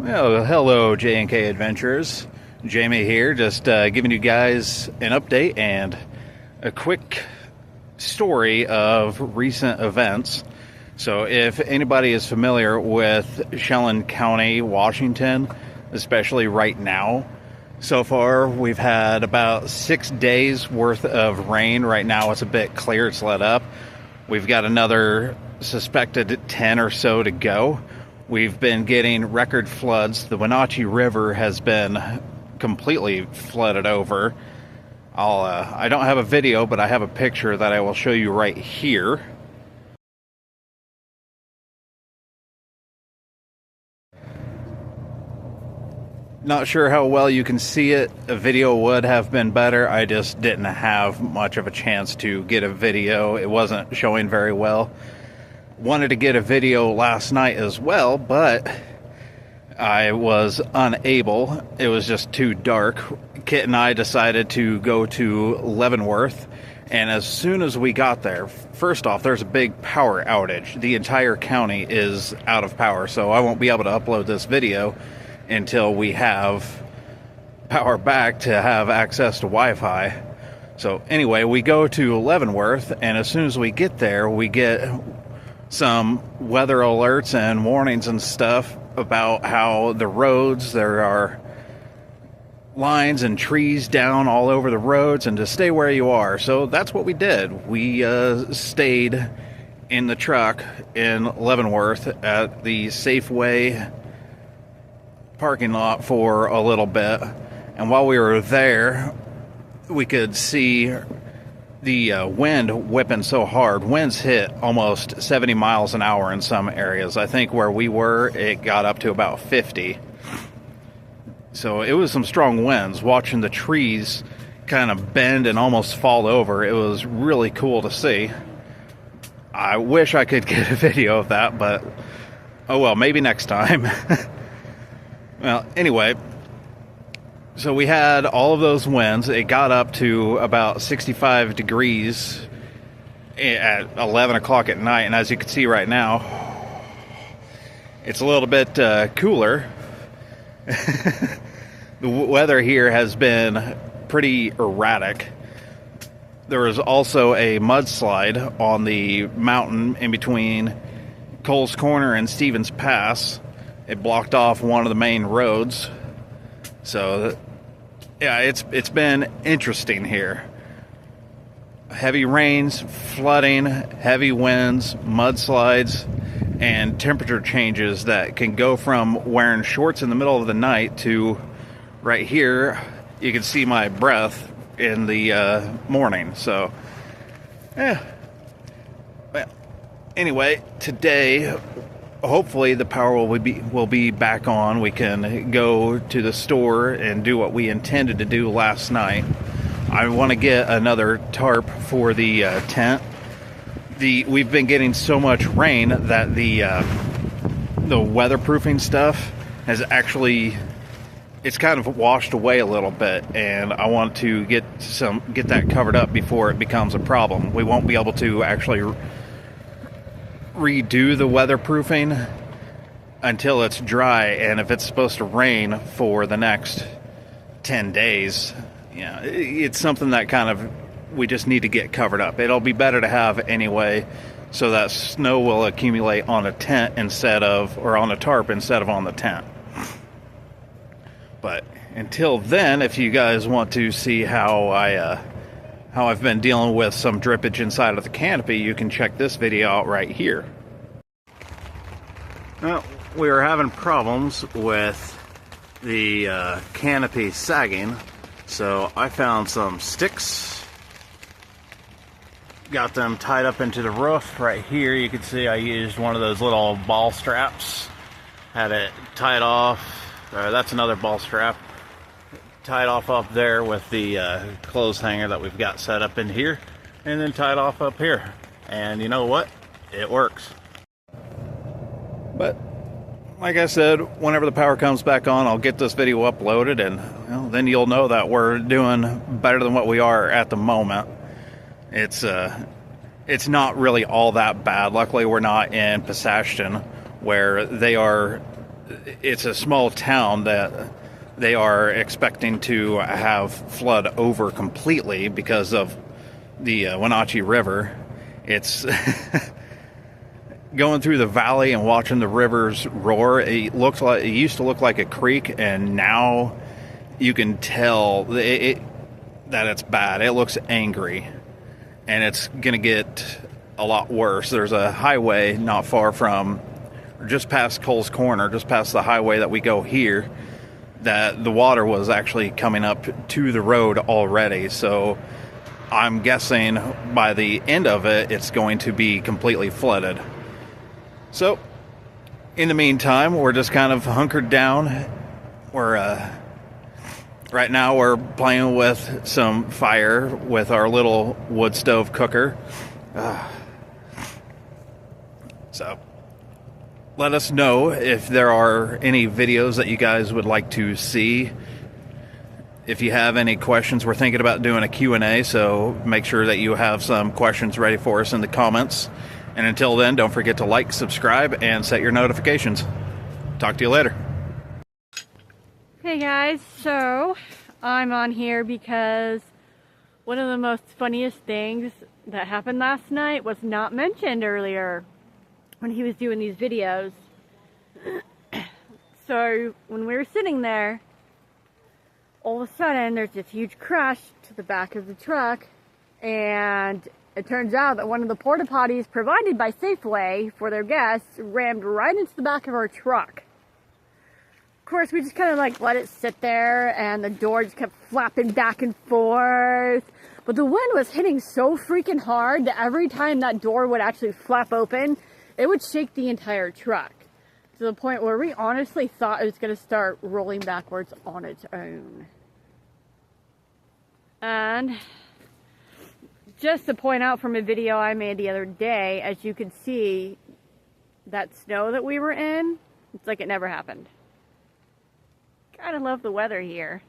Well, hello, J&K Adventures. Jamie here, just giving you guys an update and a quick story of recent events. So if anybody is familiar with Chelan County, Washington, especially right now, so far we've had about 6 days worth of rain. Right now it's a bit clear, it's let up. We've got another suspected 10 or so to go. We've been getting record floods. The Wenatchee River has been completely flooded over. I don't have a video, but I have a picture that I will show you right here. Not sure how well you can see it. A video would have been better. I just didn't have much of a chance to get a video. It wasn't showing very well. Wanted to get a video last night as well, but I was unable. It was just too dark. Kit and I decided to go to Leavenworth, and as soon as we got there, first off, there's a big power outage. The entire county is out of power, so I won't be able to upload this video until we have power back to have access to Wi-Fi. So anyway, we go to Leavenworth, and as soon as we get there, we get some weather alerts and warnings and stuff about how the roads, there are lines and trees down all over the roads and to stay where you are. So that's what we did. We stayed in the truck in Leavenworth at the Safeway parking lot for a little bit. And while we were there, we could see the wind whipping so hard. Winds hit almost 70 miles an hour in some areas. I think where we were, it got up to about 50. So it was some strong winds. Watching the trees kind of bend and almost fall over, it was really cool to see. I wish I could get a video of that, but oh well, maybe next time. Well, anyway, so we had all of those winds. It got up to about 65 degrees at 11 o'clock at night. And as you can see right now, it's a little bit cooler. The weather here has been pretty erratic. There was also a mudslide on the mountain in between Cole's Corner and Stevens Pass. It blocked off one of the main roads. So yeah, it's been interesting here. Heavy rains, flooding, heavy winds, mudslides, and temperature changes that can go from wearing shorts in the middle of the night to right here. You can see my breath in the morning. So yeah. Well, anyway, today hopefully the power will be back on. We can go to the store and do what we intended to do last night. I want to get another tarp for the tent. We've been getting so much rain that the weatherproofing stuff has actually, it's kind of washed away a little bit, and I want to get that covered up before it becomes a problem. We won't be able to actually redo the weatherproofing until it's dry, and if it's supposed to rain for the next 10 days, yeah, it's something that kind of we just need to get covered up. It'll be better to have anyway, so that snow will accumulate on a tent on a tarp instead of on the tent. But until then, if you guys want to see how I've been dealing with some drippage inside of the canopy, you can check this video out right here. Well, we were having problems with the canopy sagging, so I found some sticks, got them tied up into the roof right here. You can see I used one of those little ball straps, had it tied off. That's another ball strap tied off up there with the clothes hanger that we've got set up in here, and then tied off up here. And you know what? It works. But like I said, whenever the power comes back on, I'll get this video uploaded, and then you'll know that we're doing better than what we are at the moment. It's not really all that bad. Luckily, we're not in Pasashton, where they are it's a small town that they are expecting to have flood over completely because of the Wenatchee River. It's going through the valley and watching the rivers roar. It used to look like a creek, and now you can tell that it's bad. It looks angry, and it's gonna get a lot worse. There's a highway not far from, just past Cole's Corner, just past the highway that we go here, that the water was actually coming up to the road already. So I'm guessing by the end of it, it's going to be completely flooded. So in the meantime, we're just kind of hunkered down. Right now we're playing with some fire with our little wood stove cooker. So let us know if there are any videos that you guys would like to see. If you have any questions, we're thinking about doing a Q&A, so make sure that you have some questions ready for us in the comments. And until then, don't forget to like, subscribe, and set your notifications. Talk to you later. Hey guys, so I'm on here because one of the most funniest things that happened last night was not mentioned earlier when he was doing these videos. So when we were sitting there, all of a sudden there's this huge crash to the back of the truck, and it turns out that one of the porta potties provided by Safeway for their guests rammed right into the back of our truck. Of course, we just kind of like let it sit there, and the door just kept flapping back and forth. But the wind was hitting so freaking hard that every time that door would actually flap open, it would shake the entire truck. To the point where we honestly thought it was going to start rolling backwards on its own. And just to point out from a video I made the other day, as you can see, that snow that we were in, it's like it never happened. Kind of love the weather here.